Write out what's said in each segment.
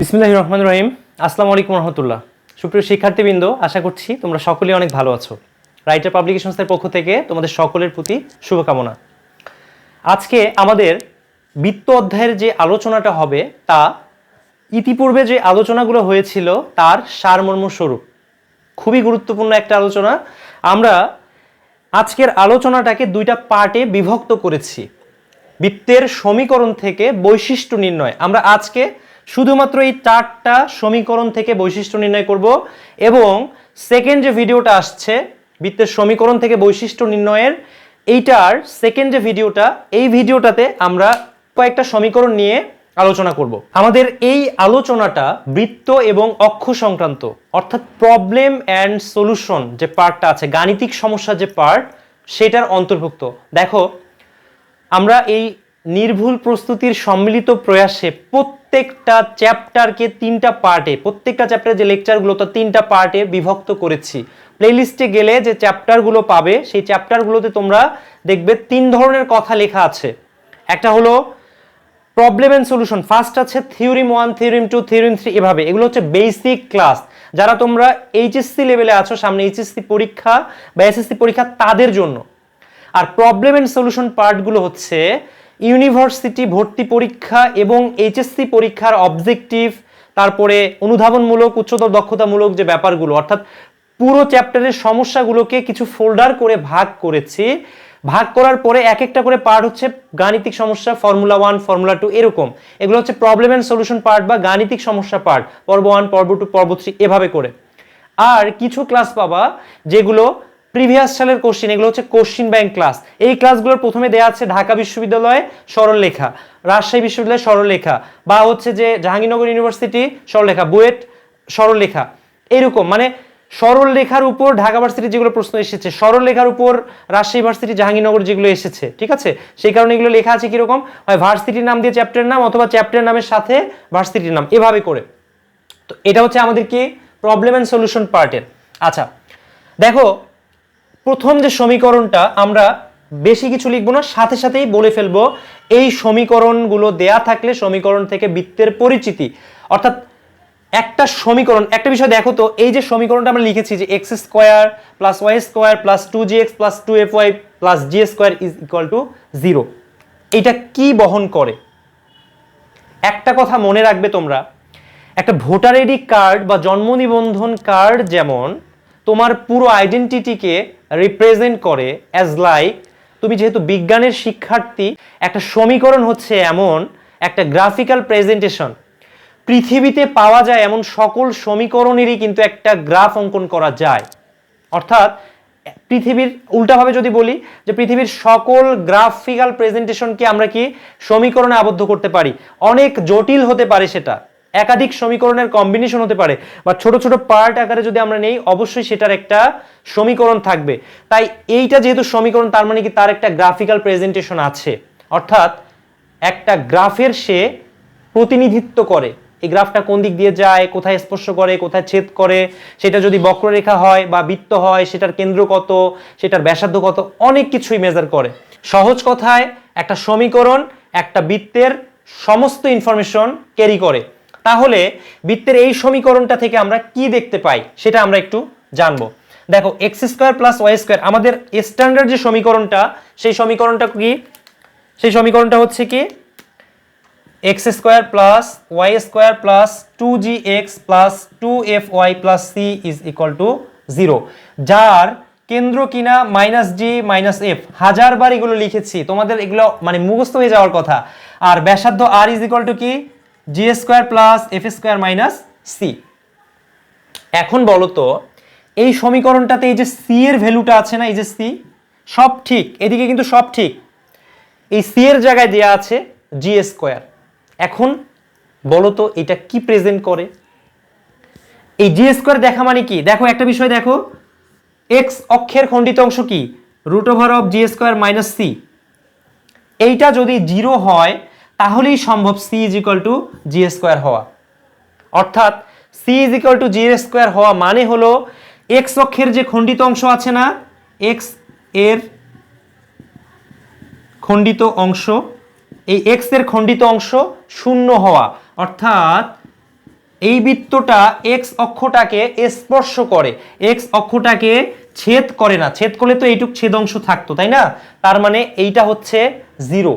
বিসমিল্লাহির রহমানির রহিম। আসসালামু আলাইকুম রহমতুল্লাহ। সুপ্রিয় শিক্ষার্থীবৃন্দ, আশা করছি তোমরা সকলেই অনেক ভালো আছো। রাইটার পাবলিকেশনসের পক্ষ থেকে তোমাদের সকলের প্রতি শুভকামনা। আজকে আমাদের বৃত্ত অধ্যায়ের যে আলোচনাটা হবে তা ইতিপূর্বে যে আলোচনাগুলো হয়েছিল তার সারমর্ম স্বরূপ। খুবই গুরুত্বপূর্ণ একটা আলোচনা। আমরা আজকের আলোচনাটাকে দুইটা পার্টে বিভক্ত করেছি। বৃত্তের সমীকরণ থেকে বৈশিষ্ট্য নির্ণয়। আমরা আজকে শুধুমাত্র এই 4টা সমীকরণ থেকে বৈশিষ্ট্য নির্ণয় করব এবং সেকেন্ড যে ভিডিওটা আসছে বৃত্তের সমীকরণ থেকে বৈশিষ্ট্য নির্ণয়ের, এইটার সেকেন্ড যে ভিডিওটা, এই ভিডিওটাতে আমরা কয়েকটা সমীকরণ নিয়ে আলোচনা করব। আমাদের এই আলোচনাটা বৃত্ত এবং অক্ষ সংক্রান্ত, অর্থাৎ প্রবলেম অ্যান্ড সলিউশন যে পার্টটা আছে, গাণিতিক সমস্যা যে পার্ট, সেটার অন্তর্ভুক্ত। দেখো, আমরা এই নির্ভুল প্রস্তুতির সম্মিলিত প্রয়াসে প্রত্যেকটা চ্যাপ্টারকে 3টা পার্টে, প্রত্যেকটা চ্যাপ্টারের যে লেকচারগুলো তা 3টা পার্টে বিভক্ত করেছি। প্লেলিস্টে গেলে যে চ্যাপ্টারগুলো পাবে সেই চ্যাপ্টারগুলোতে তোমরা দেখবে 3 ধরনের কথা লেখা আছে। একটা হলো প্রবলেম এন্ড সলিউশন, ফার্স্ট আছে থিওরিম 1, থিওরিম 2, থিওরিম 3, এভাবে। এগুলো হচ্ছে বেসিক ক্লাস, যারা তোমরা এইচএসসি লেভেলে আছো, সামনে এইচএসসি পরীক্ষা বা এসএসসি পরীক্ষা তাদের জন্য। আর প্রবলেম এন্ড সলিউশন পার্টগুলো হচ্ছে ইউনিভার্সিটি ভর্তি পরীক্ষা এবং এইচএসসি পরীক্ষার অবজেক্টিভ, তারপরে অনুধাবনমূলক, উচ্চতর দক্ষতামূলক যে ব্যাপারগুলো, অর্থাৎ পুরো চ্যাপ্টারের সমস্যাগুলোকে কিছু ফোল্ডার করে ভাগ করেছি। ভাগ করার পরে এক একটা করে পার্ট হচ্ছে গাণিতিক সমস্যা, ফর্মুলা 1, ফর্মুলা 2, এরকম। এগুলো হচ্ছে প্রবলেম এন্ড সলিউশন পার্ট বা গাণিতিক সমস্যা পার্ট, পর্ব 1, পর্ব 2, পর্ব 3, এভাবে করে। আর কিছু ক্লাস পাবা যেগুলো প্রিভিয়াস সালের কোশ্চিন, এগুলো হচ্ছে কোশ্চিন ব্যাংক ক্লাস। এই ক্লাসগুলোর প্রথমে দেওয়া আছে ঢাকা বিশ্ববিদ্যালয়ে সরলরেখা, রাজশাহী বিশ্ববিদ্যালয়ে সরলরেখা, বা হচ্ছে যে জাহাঙ্গীরনগর ইউনিভার্সিটি সরলরেখা, বুয়েট সরলরেখা, এরকম। মানে সরল রেখার উপর ঢাকা ভার্সিটি যেগুলো প্রশ্ন এসেছে, সরল রেখার উপর রাজশাহী ভার্সিটি, জাহাঙ্গীরনগর যেগুলো এসেছে, ঠিক আছে? সেই কারণে এগুলো লেখা আছে কিরকম, হয় ভার্সিটির নাম দিয়ে চ্যাপ্টারের নাম, অথবা চ্যাপ্টারের নামের সাথে ভার্সিটির নাম, এভাবে করে। তো এটা হচ্ছে আমাদের কি প্রবলেম এন্ড সলিউশন পার্টের। আচ্ছা দেখো, প্রথম যে সমীকরণটা, আমরা বেশি কিছু লিখবো না, সাথে সাথেই বলে ফেলবো। এই সমীকরণগুলো দেয়া থাকলে সমীকরণ থেকে বৃত্তের পরিচিতি, অর্থাৎ একটা সমীকরণ, একটা বিষয় দেখো তো, এই যে সমীকরণটা আমরা লিখেছি যে x square plus y square plus 2gx plus 2fy plus g square is equal to 0, এটা কি বহন করে? একটা কথা মনে রাখবে তোমরা, একটা ভোটার আইডি কার্ড বা জন্ম নিবন্ধন কার্ড যেমন তোমার পুরো আইডেন্টিটিকে রিপ্রেজেন্ট করে, অ্যাজ লাইক তুমি যেহেতু বিজ্ঞানের শিক্ষার্থী, একটা সমীকরণ হচ্ছে এমন একটা গ্রাফিক্যাল প্রেজেন্টেশন। পৃথিবীতে পাওয়া যায় এমন সকল সমীকরণেরই কিন্তু একটা গ্রাফ অঙ্কন করা যায়। অর্থাৎ পৃথিবীর উল্টাভাবে যদি বলি, যে পৃথিবীর সকল গ্রাফিক্যাল প্রেজেন্টেশনকে আমরা কি সমীকরণে আবদ্ধ করতে পারি। অনেক জটিল হতে পারে, সেটা একাধিক সমীকরণের কম্বিনেশন হতে পারে, বা ছোট ছোট পার্ট আকারে যদি আমরা নেই, অবশ্যই সেটার একটা সমীকরণ থাকবে। তাই এইটা যেহেতু সমীকরণ, তার মানে কি তার একটা গ্রাফিক্যাল প্রেজেন্টেশন আছে, অর্থাৎ একটা গ্রাফের সে প্রতিনিধিত্ব করে। এই গ্রাফটা কোন দিক দিয়ে যায়, কোথায় স্পর্শ করে, কোথায় ছেদ করে, সেটা যদি বক্ররেখা হয় বা বৃত্ত হয়, সেটার কেন্দ্র কত, সেটার ব্যাসার্ধ কত, অনেক কিছুই মেজার করে। সহজ কথায় একটা সমীকরণ একটা বৃত্তের সমস্ত ইনফরমেশন ক্যারি করে। তাহলে বৃত্তের এই সমীকরণটা থেকে আমরা কি দেখতে পাই সেটা আমরা একটু জানবো। দেখো, x square plus y square, আমাদের স্ট্যান্ডার্ড যে সমীকরণটা, সেই সমীকরণটা কি? সেই সমীকরণটা হচ্ছে কি x square plus y square plus 2gx plus 2fy plus c is equal to 0, যার কেন্দ্র কিনা -g - f। হাজারবার এগুলো লিখেছি, তোমাদের এগুলো মানে মুখস্থ হয়ে যাওয়ার কথা। আর ব্যাসার্ধ r ইজ ইকুয়াল টু কি g square plus f square minus c। এখন বলো তো, এই সমীকরণটাতে এই যে c এর ভ্যালুটা আছে না, এই যে c, সব ঠিক, এদিকে কিন্তু সব ঠিক। এই c এর জায়গায় দেয়া আছে g স্কোয়ার। এখন বলো তো এটা কি প্রেজেন্ট করে? এই জি স্কোয়ার দেখা মানে কি? দেখো একটা বিষয় দেখো, এক্স অক্ষের খণ্ডিত অংশ কি √(g² - c)। এইটা যদি 0 হয় তাহলেই সম্ভব c = g² হওয়া। অর্থাৎ c = g² হওয়া মানে হলো এক্স অক্ষের যে খণ্ডিত অংশ আছে না, এক্স এর খণ্ডিত অংশ, এই এক্স এর খণ্ডিত অংশ শূন্য হওয়া, অর্থাৎ এই বৃত্তটা এক্স অক্ষটাকে স্পর্শ করে, এক্স অক্ষটাকে ছেদ করে না, ছেদ করলে তো এইটুক ছেদ অংশ থাকতো, তাই না? তার মানে এইটা হচ্ছে জিরো।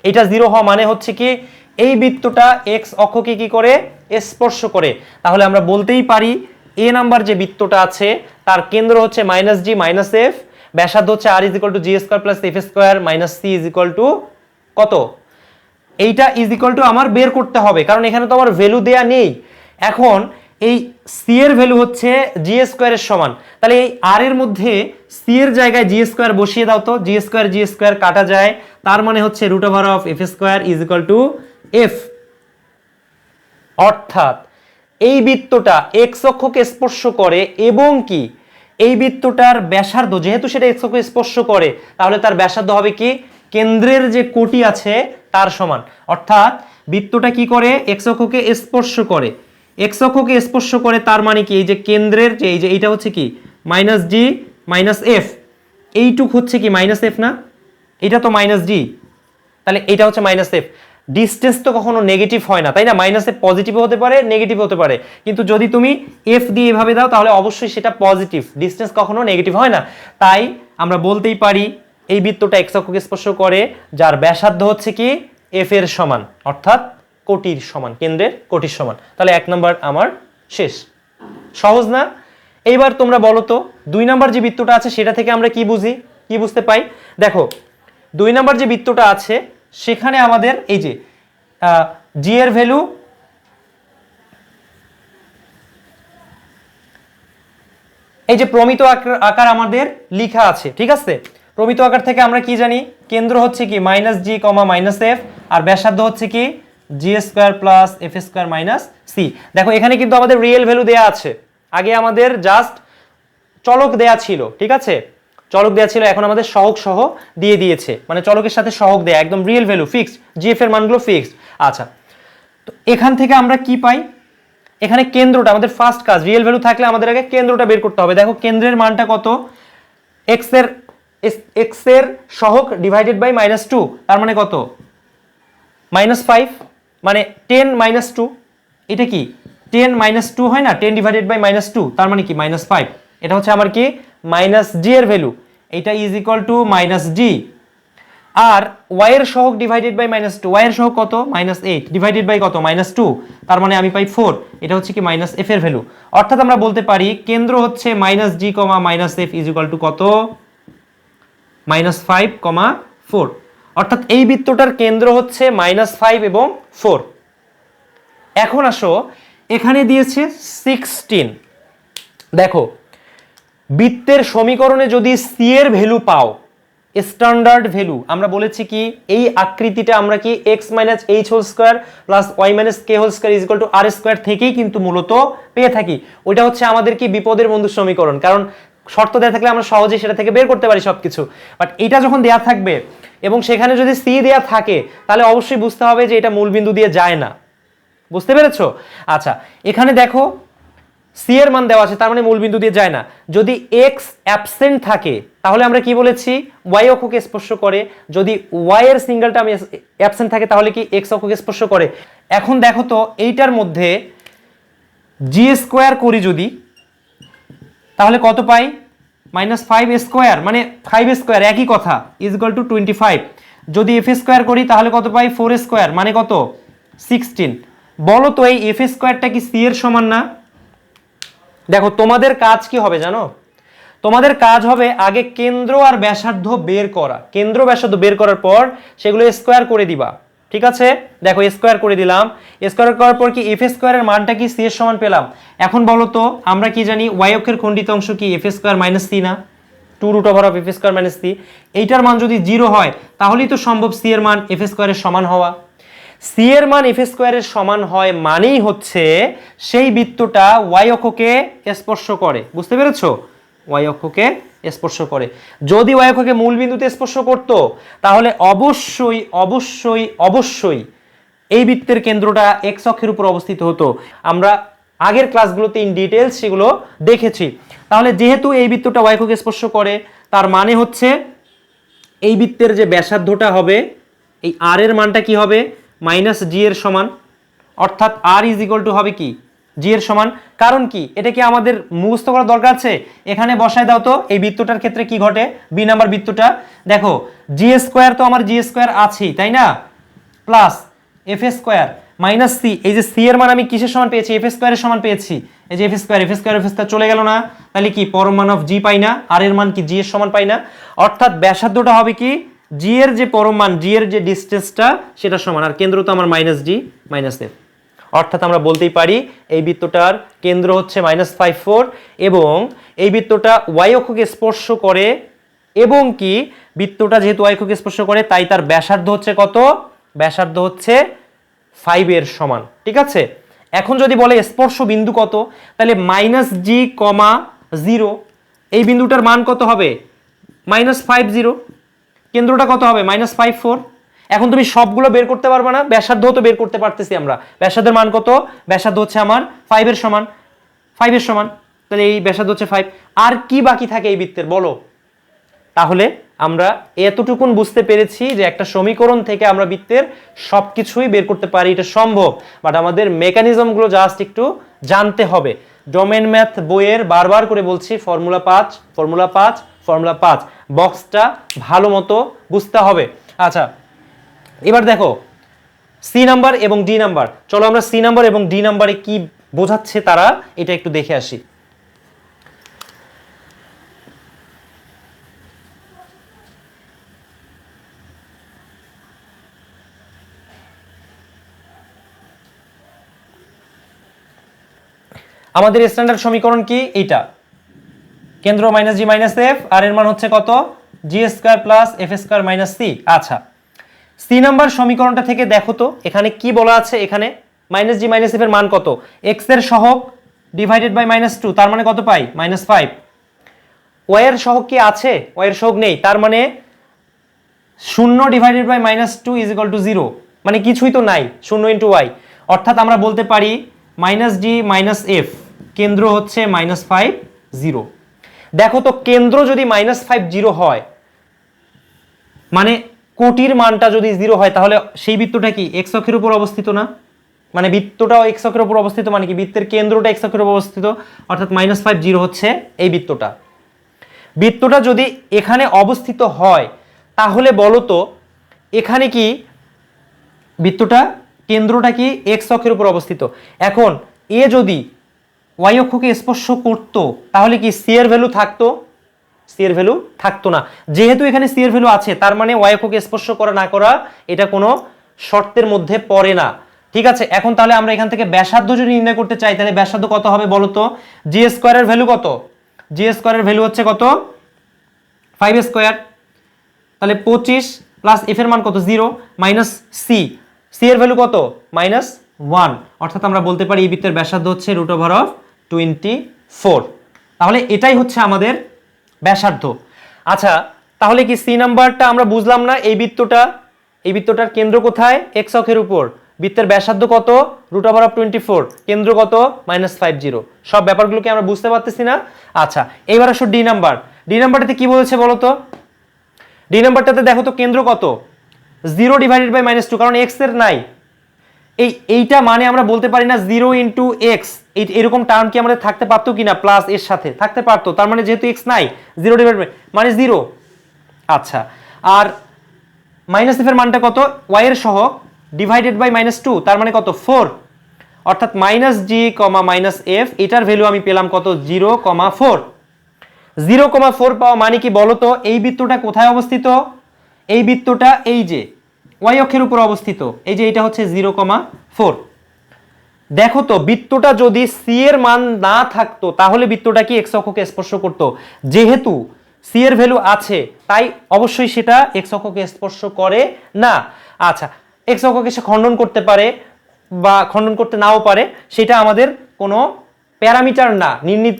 এইটা জিরো হওয়া মানে হচ্ছে কি এই বৃত্তটা এক্স অক্ষকে কি করে স্পর্শ করে। তাহলে আমরা বলতেই পারি এ নাম্বার যে বৃত্তটা আছে তার কেন্দ্র হচ্ছে মাইনাস জি মাইনাস এফ, ব্যাসার্ধ হচ্ছে r is equal to g square plus f square minus c is equal to কত? এইটা ইজ ইকুয়াল টু আমার বের করতে হবে, কারণ এখানে তো আমার ভ্যালু দেয়া নেই। এখন এই সি এর ভ্যালু হচ্ছে জি স্কোয়ারের সমান, তাহলে এই আর এর মধ্যে সি এর জায়গায় জি স্কোয়ার বসিয়ে দাও তো, জি স্কোয়ার কাটা যায়, তার মানে হচ্ছে root over of f square is equal to f. অর্থাৎ এই বৃত্তটা এক্স অক্ষকে স্পর্শ করে এবং কি এই বৃত্তটার ব্যাসার্ধ, যেহেতু সেটা এক্স অক্ষকে স্পর্শ করে তাহলে তার ব্যাসার্ধ হবে কি কেন্দ্রের যে কোটি আছে তার সমান। অর্থাৎ বৃত্তটা কি করে এক্স অক্ষকে স্পর্শ করে, এক্স অক্ষকে স্পর্শ করে, তার মানে কি এই যে কেন্দ্রের যে এই যে এইটা হচ্ছে কি মাইনাস জি মাইনাস এফ, এইটুক হচ্ছে কি মাইনাস এফ না, এটা তো মাইনাস জি, তাহলে এটা হচ্ছে মাইনাস এফ। ডিস্টেন্স তো কখনো নেগেটিভ হয় না, তাই না? মাইনাস এফ পজিটিভ হতে পারে নেগেটিভ হতে পারে, কিন্তু যদি তুমি এফ দিয়ে এভাবে দাও তাহলে অবশ্যই সেটা পজিটিভ, ডিস্টেন্স কখনো নেগেটিভ হয় না। তাই আমরা বলতেই পারি এই বৃত্তটা এক্স অক্ষকে স্পর্শ করে যার ব্যাসার্ধ হচ্ছে কি এফ এর সমান, অর্থাৎ কোটির সমান, কেন্দ্রের কোটির সমান। তাহলে এক নাম্বার আমার শেষ। সহজ না? এইবার তোমরা বলো তো 2 নাম্বার যে বৃত্তটা আছে সেটা থেকে আমরা কি বুঝি, কি বুঝতে পাই? দেখো 2 নাম্বার যে বৃত্তটা আছে সেখানে আমাদের এই যে জি এর ভ্যালু এই যে প্রমিত আকার আমাদের লেখা আছে, ঠিক আছে? প্রমিত আকার থেকে আমরা কি জানি কেন্দ্র হচ্ছে কি minus g comma minus f, আর ব্যাসার্ধ হচ্ছে কি g square plus f square minus c. দেখো এখানে কিন্তু আমাদের রিয়েল ভ্যালু দেয়া আছে, আগে আমাদের জাস্ট চলক দেয়া ছিল, ঠিক আছে? চলক দেয়া ছিল, এখন আমাদের সহগ সহ দিয়ে দিয়েছে, মানে চলকের সাথে সহগ দেয়া, একদম রিয়েল ভ্যালু ফিক্সড, জিএফ এর মানগুলো ফিক্সড। আচ্ছা, তো এখান থেকে আমরা কি পাই? এখানে কেন্দ্রটা আমাদের ফার্স্ট কাজ, রিয়েল ভ্যালু থাকলে আমাদের আগে কেন্দ্রটা বের করতে হবে। দেখো কেন্দ্রের মানটা কত, এক্স এর সহগ ডিভাইডেড বাই -2, তার মানে কত -5, মানে 10 -2, এটা কি 10 -2 হয় না, 10 ডিভাইডেড বাই -2 তার মানে কি -5, এটা হচ্ছে আমার কি মাইনাস জি এর ভ্যালু, এটা is equal to minus g. আর y এর সহগ ডিভাইডেড বাই -2, y এর সহগ কত -8 ডিভাইডেড বাই কত -2, তার মানে আমি পাই 4, এটা হচ্ছে কি মাইনাস f এর ভ্যালু। অর্থাৎ আমরা বলতে পারি কেন্দ্র হচ্ছে -g, -f is equal to কত -5, 4। অর্থাৎ এই বৃত্তটার কেন্দ্র হচ্ছে -5 এবং 4। এখন আসো এখানে দিয়েছে 16। দেখো বৃত্তের সমীকরণে যদি সি এর ভ্যালু পাও, স্ট্যান্ডার্ড ভ্যালু, আমরা বলেছি কি এই আকৃতিটা আমরা কি x - h whole square plus y - k whole square is equal to r square থেকেই কিন্তু মূলত পেয়ে থাকি। ওইটা হচ্ছে আমাদের কি বিপদের বন্ধু সমীকরণ, কারণ শর্ত দেওয়া থাকলে আমরা সহজেই সেটা থেকে বের করতে পারি সবকিছু। বাট এটা যখন দেয়া থাকবে এবং সেখানে যদি সি দেয়া থাকে তাহলে অবশ্যই বুঝতে হবে যে এটা মূলবিন্দু দিয়ে যায় না। বুঝতে পেরেছো? আচ্ছা, এখানে দেখো সি এর মান দেওয়া আছে, তার মানে মূলবিন্দু দিয়ে যায় না। যদি এক্স অ্যাবসেন্ট থাকে তাহলে আমরা কি বলেছি ওয়াই অক্ষকে স্পর্শ করে, যদি ওয়াই এর সিঙ্গেলটা আমি অ্যাবসেন্ট থাকে তাহলে কি এক্স অক্ষকে স্পর্শ করে। এখন দেখো তো এইটার মধ্যে জি স্কোয়ার করি যদি, তাহলে কত পাই -5 স্কোয়ার, মানে 5 স্কোয়ার একই কথা, ইজ ইকুয়াল টু 25। যদি এফ স্কোয়ার করি তাহলে কত পাই 4 স্কোয়ার, মানে কত 16। বলো তো এই এফ স্কোয়ারটা কি সি এর সমান না? দেখো তোমাদের কাজ কি হবে জানো, তোমাদের কাজ হবে আগে কেন্দ্র আর ব্যাসার্ধ বের করা, কেন্দ্র ব্যাসার্ধ বের করার পর সেগুলো স্কোয়ার করে দিবা, ঠিক আছে? দেখো স্কোয়ার করে দিলাম, স্কোয়ার করার পর কি এফ স্কোয়ারের মানটা কি সি এর সমান পেলাম। এখন বলো তো আমরা কি জানি ওয়াই অক্ষের খণ্ডিত অংশ কি এফ স্কোয়ার মাইনাস সি না, 2 root over of f square minus c. এইটার মান যদি 0 হয় তাহলেই তো সম্ভব সি এর মান এফ স্কোয়ারের সমান হওয়া। সি এর মান এফ স্কোয়ারের সমান হয় মানেই হচ্ছে সেই বৃত্তটা ওয়াই অক্ষকে স্পর্শ করে। বুঝতে পেরেছো? ওয়াই অক্ষকে স্পর্শ করে। যদি ওয়াই অক্ষকে মূল বিন্দুতে স্পর্শ করত তাহলে অবশ্যই অবশ্যই অবশ্যই এই বৃত্তের কেন্দ্রটা এক্স অক্ষের উপর অবস্থিত হতো। আমরা আগের ক্লাসগুলোতে ইন ডিটেইলস সেগুলো দেখেছি। তাহলে যেহেতু এই বৃত্তটা ওয়াই অক্ষকে স্পর্শ করে তার মানে হচ্ছে এই বৃত্তের যে ব্যাসার্ধটা হবে এই আর এর মানটা কি হবে -g এর সমান, অর্থাৎ r ইজ ইকুয়াল টু হবে কি জি এর সমান। কারণ কি, এটা কি আমাদের মুখস্থ করার দরকার আছে? এখানে বসায় দাও তো এই বৃত্তটার ক্ষেত্রে কি ঘটে, বি নাম্বার বৃত্তটা। দেখো জি স্কোয়ার তো আমার জি স্কোয়ার আছেই, তাই না, plus f square minus c, এই যে সি এর মান আমি কিসের সমান পেয়েছি, এফ স্কোয়ারের সমান পেয়েছি। এই যে এফ স্কোয়ার চলে গেল না, তাহলে কি পরম মান অফ জি পাই না, আর এর মান কি জি এর সমান পাই না। অর্থাৎ ব্যাসার্ধটা হবে কি জি এর যে পরম মান, জি এর যে ডিসটেন্সটা সেটা সমান, আর কেন্দ্র তো আমার মাইনাস জি মাইনাস এফ। অর্থাৎ আমরা বলতেই পারি এই বৃত্তটার কেন্দ্র হচ্ছে -5 4 এবং এই বৃত্তটা ওয়াই অক্ষকে স্পর্শ করে, এবং কি বৃত্তটা যেহেতু ওয়াই অক্ষকে স্পর্শ করে তাই তার ব্যাসার্ধ হচ্ছে কত, ব্যাসার্ধ হচ্ছে 5 এর সমান। ঠিক আছে, এখন যদি বলে স্পর্শ বিন্দু কত, তাহলে -g,0 এই বিন্দুটার মান কত হবে, -50, কেন্দ্রটা কত হবে -5 4। এখন তুমি সবগুলো বের করতে পারবে না, ব্যাসার্ধ তো বের করতে পারতেছি আমরা। ব্যাসার্ধের মান কত, ব্যাসার্ধ হচ্ছে আমার 5 এর সমান, 5 এর সমান, তাহলে এই ব্যাসার্ধ হচ্ছে 5। আর কি বাকি থাকে এই বৃত্তের বলো? তাহলে আমরা এতটুকুন বুঝতে পেরেছি যে একটা সমীকরণ থেকে আমরা বৃত্তের সবকিছুই বের করতে পারি, এটা সম্ভব, বাট আমাদের মেকানিজমগুলো জাস্ট একটু জানতে হবে। ডোমেন ম্যাথ বইয়ের বারবার করে বলছি ফর্মুলা 5 ফর্মুলা 5 ফর্মুলা 5, বক্সটা ভালো মতো বুঝতে হবে। আচ্ছা এবার দেখো সি নাম্বার এবং ডি নাম্বার, চলো আমরা সি নাম্বার এবং ডি নাম্বারে কি বোঝাচ্ছে তারা এটা একটু দেখে আসি। আমাদের স্ট্যান্ডার্ড সমীকরণ কি এইটা, কেন্দ্র minus g minus f, r এর মান হচ্ছে কত, g square plus f square minus c. আচ্ছা সি নাম্বার সমীকরণটা থেকে দেখো তো এখানে কি বলা আছে, এখানে মাইনাস জি মাইনাস এফ এর মান কত, এক্স এর সহগ ডিভাইডেড বাই -2, তার মানে কত পাই, -5। ওয়াই এর সহগ কি আছে, ওয়াই এর সহগ নেই, তার মানে 0 divided by -2 is equal to 0, মানে কিছুই তো নাই, 0 ইন্টু ওয়াই। অর্থাৎ আমরা বলতে পারি মাইনাস জি মাইনাস এফ, কেন্দ্র হচ্ছে -5 0। দেখো তো কেন্দ্র যদি -5 0 হয়, মানে কোটির মানটা যদি 0 হয়, তাহলে সেই বৃত্তটা কি এক্স অক্ষের উপর অবস্থিত না, মানে বৃত্তটাও এক্স অক্ষের উপর অবস্থিত, মানে কি বৃত্তের কেন্দ্রটা এক্স অক্ষের উপর অবস্থিত, অর্থাৎ -5 0 হচ্ছে এই বৃত্তটা। বৃত্তটা যদি এখানে অবস্থিত হয় তাহলে বলো তো এখানে কি বৃত্তটা কেন্দ্রটা কি এক্স অক্ষের উপর অবস্থিত। এখন এ যদি ওয়াই অক্ষকে স্পর্শ করতো তাহলে কি সি এর ভ্যালু থাকতো, সি এর ভ্যালু থাকতো না। যেহেতু এখানে সি এর ভ্যালু আছে তার মানে ওয়াই অক্ষকে স্পর্শ করা না করা এটা কোনো শর্তের মধ্যে পড়ে না। ঠিক আছে, এখন তাহলে আমরা এখান থেকে ব্যাসার্ধ যদি নির্ণয় করতে চাই তাহলে ব্যাসার্ধ কত হবে বলো তো, জি স্কয়ারের ভ্যালু কত, জি স্কয়ারের ভ্যালু হচ্ছে কত 5 স্কয়ার, তাহলে 25 প্লাস এফ এর মান কত 0 মাইনাস সি, সি এর ভ্যালু কত -1, অর্থাৎ আমরা বলতে পারি এই বৃত্তের ব্যাসার্ধ হচ্ছে √24। তাহলে এটাই হচ্ছে আমাদের ব্যাসার্ধ। আচ্ছা তাহলে কি সি নাম্বারটা আমরা বুঝলাম না, এই বৃত্তটার কেন্দ্র কোথায়, এক্স অক্ষের উপর, বৃত্তের ব্যাসার্ধ কত √24, কেন্দ্র কত -5 0, সব ব্যাপারগুলোকে আমরা বুঝতে পারতেছি না। আচ্ছা এইবার আসো ডি নাম্বার, ডি নাম্বারটাতে কি বলেছে বলো তো, ডি নাম্বারটাতে দেখো তো কেন্দ্র কত 0 ডিভাইডেড বাই -2, কারণ এক্স এর নাই, এইটা মানে আমরা বলতে পারি না 0 ইন্টু এক্স, এরকম টার্ম কি আমাদের থাকতে পারতো কিনা, প্লাস এর সাথে থাকতে পারতো, তার মানে যেহেতু এক্স নাই 0 ডিভাইডেড বাই মানে 0। আচ্ছা আর মাইনাস এফ এর মানটা কত, ওয়াই এর সহগ ডিভাইডেড বাই -2, তার মানে কত 4, অর্থাৎ -g, -f, এটার ভ্যালু আমি পেলাম কত 0,4। 0,4 পাওয়া মানে কি বলতো, এই বৃত্তটা কোথায় অবস্থিত, এই বৃত্তটা এই যে ওয়াই অক্ষের উপর অবস্থিত, এই যে এটা হচ্ছে 0,4। দেখো তো বৃত্তটা যদি সি এর মান না থাকতো তাহলে বৃত্তটা কি এক্স অক্ষকে স্পর্শ করত, যেহেতু সি এর ভ্যালু আছে তাই অবশ্যই সেটা এক্স অক্ষকে স্পর্শ করে না। আচ্ছা এক্স অক্ষকে সে খণ্ডন করতে পারে বা খণ্ডন করতে নাও পারে, সেটা আমাদের কোনো প্যারামিটার না,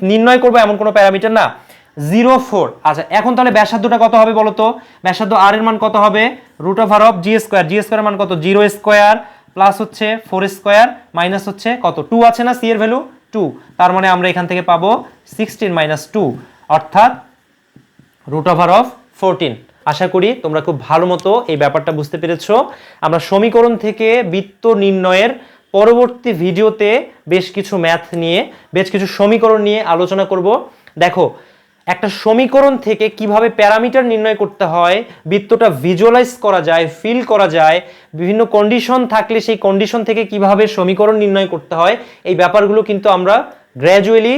নির্ণয় করবো এমন কোনো প্যারামিটার না, 0,4। আচ্ছা এখন তাহলে ব্যাসার্ধটা কত হবে বলো তো, ব্যাসার্ধ আর এর মান কত হবে √g স্কয়ার, জি স্কয়ারের মান কত 0 স্কয়ার প্লাস হচ্ছে 4 স্কয়ার মাইনাস হচ্ছে কত 2 আছে না, সি এর ভ্যালু 2, তার মানে আমরা এখান থেকে পাবো 16 - 2, অর্থাৎ √14। আশা করি তোমরা খুব ভালো মতো এই ব্যাপারটা বুঝতে পেরেছো। আমরা সমীকরণ থেকে বৃত্ত নির্ণয়ের পরবর্তী ভিডিওতে বেশ কিছু ম্যাথ নিয়ে, বেশ কিছু সমীকরণ নিয়ে আলোচনা করব। দেখো, একটা সমীকরণ থেকে কিভাবে প্যারামিটার নির্ণয় করতে হয়, বৃত্তটা ভিজুয়ালাইজ করা যায়, ফিল করা যায়, বিভিন্ন কন্ডিশন থাকলে সেই কন্ডিশন থেকে কিভাবে সমীকরণ নির্ণয় করতে হয়, এই ব্যাপারগুলো কিন্তু আমরা গ্র্যাজুয়ালি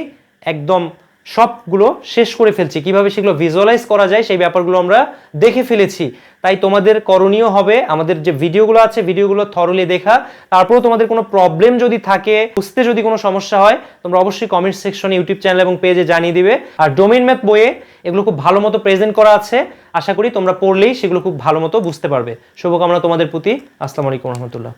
একদম সবগুলো শেষ করে ফেলছি। কিভাবে সেগুলো ভিজুয়ালাইজ করা যায় সেই ব্যাপারগুলো আমরা দেখে ফেলেছি। তাই তোমাদের করণীয় হবে আমাদের যে ভিডিওগুলো আছে, ভিডিওগুলো থরলি দেখা। তারপরেও তোমাদের কোনো প্রবলেম যদি থাকে, বুঝতে যদি কোনো সমস্যা হয়, তোমরা অবশ্যই কমেন্ট সেকশনে, ইউটিউব চ্যানেল এবং পেজে জানিয়ে দিবে। আর ডোমেইন ম্যাথ বইয়ে এগুলো খুব ভালো মতো প্রেজেন্ট করা আছে, আশা করি তোমরা পড়লেই সেগুলো খুব ভালো মতো বুঝতে পারবে। শুভকামনা তোমাদের প্রতি। আসসালামু আলাইকুম রহমতুল্লাহ।